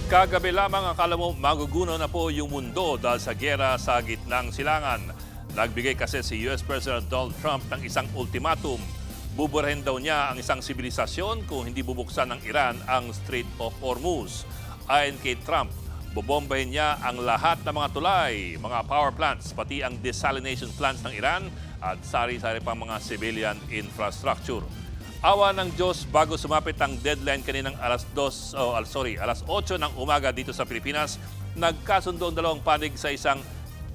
Kagabi lamang akala mo magugunaw na po yung mundo dahil sa giyera sa gitnang silangan. Nagbigay kasi si US President Donald Trump ng isang ultimatum. Buburahin daw niya ang isang sibilisasyon kung hindi bubuksan ng Iran ang Strait of Hormuz. Ayon kay Trump, bobombahin niya ang lahat ng mga tulay, mga power plants, pati ang desalination plants ng Iran at sari-sari pang mga civilian infrastructure. Awa ng Diyos, bago sumapit ang deadline kaninang alas 8 ng umaga dito sa Pilipinas, nagkasundo ang dalawang panig sa isang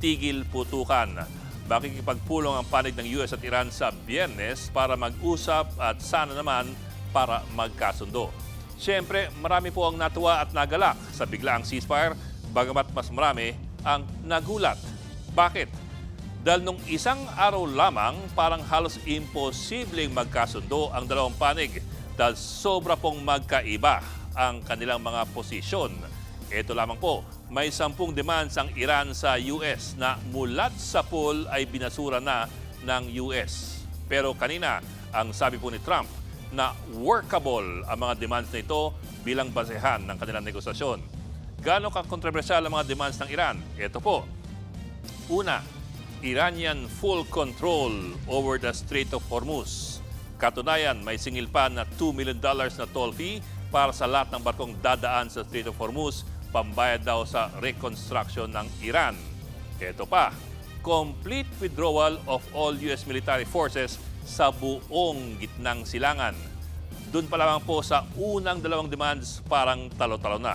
tigil putukan. Makikipagpulong ang panig ng US at Iran sa Biyernes para mag-usap at sana naman para magkasundo. Siyempre, marami po ang natuwa at nagalak sa biglaang ceasefire, bagamat mas marami ang nagulat. Bakit? Dahil nung isang araw lamang, parang halos imposibleng magkasundo ang dalawang panig dahil sobra pong magkaiba ang kanilang mga posisyon. Ito lamang po, may 10 demands ang Iran sa US na mulat sa pool ay binasura na ng US. Pero kanina, ang sabi po ni Trump na workable ang mga demands na ito bilang basehan ng kanilang negosasyon. Gaano ka-kontrobersyal ang mga demands ng Iran? Ito po. Una, Iranian full control over the Strait of Hormuz. Katunayan, may singil pa na $2 million na toll fee para sa lahat ng barkong dadaan sa Strait of Hormuz, pambayad daw sa reconstruction ng Iran. Ito pa, complete withdrawal of all US military forces sa buong gitnang silangan. Doon pa lamang po sa unang dalawang demands, parang talo-talo na.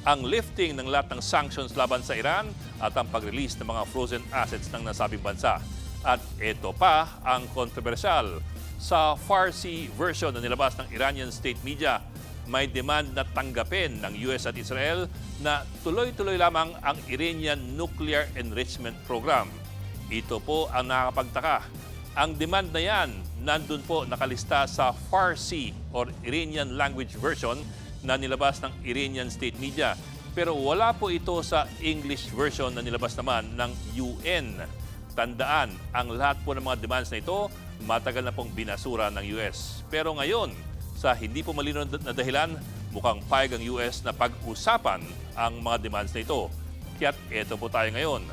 Ang lifting ng lahat ng sanctions laban sa Iran at ang pag-release ng mga frozen assets ng nasabing bansa. At ito pa ang kontrobersyal. Sa Farsi version na nilabas ng Iranian state media, may demand na tanggapin ng US at Israel na tuloy-tuloy lamang ang Iranian nuclear enrichment program. Ito po ang nakakapagtaka. Ang demand na yan, nandun po nakalista sa Farsi or Iranian language version na nilabas ng Iranian state media. Pero wala po ito sa English version na nilabas naman ng UN. Tandaan, ang lahat po ng mga demands na ito, matagal na pong binasura ng US. Pero ngayon, sa hindi po malinaw na dahilan, mukhang payag ang US na pag-usapan ang mga demands na ito. Kaya't ito po tayo ngayon.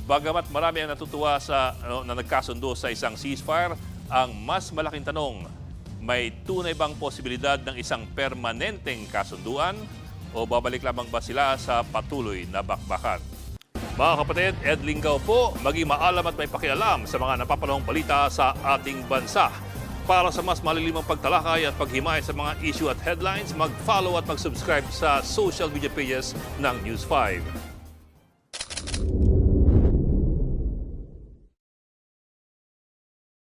Bagamat marami ang natutuwa na nagkasundo sa isang ceasefire, ang mas malaking tanong, may tunay bang posibilidad ng isang permanenteng kasunduan o babalik lamang ba sila sa patuloy na bakbakan? Mga kapatid, Ed Lingaw po, maging maalam at may pakialam sa mga napapanahong balita sa ating bansa. Para sa mas malilimang pagtalakay at paghimay sa mga issue at headlines, mag-follow at mag-subscribe sa social media pages ng News 5.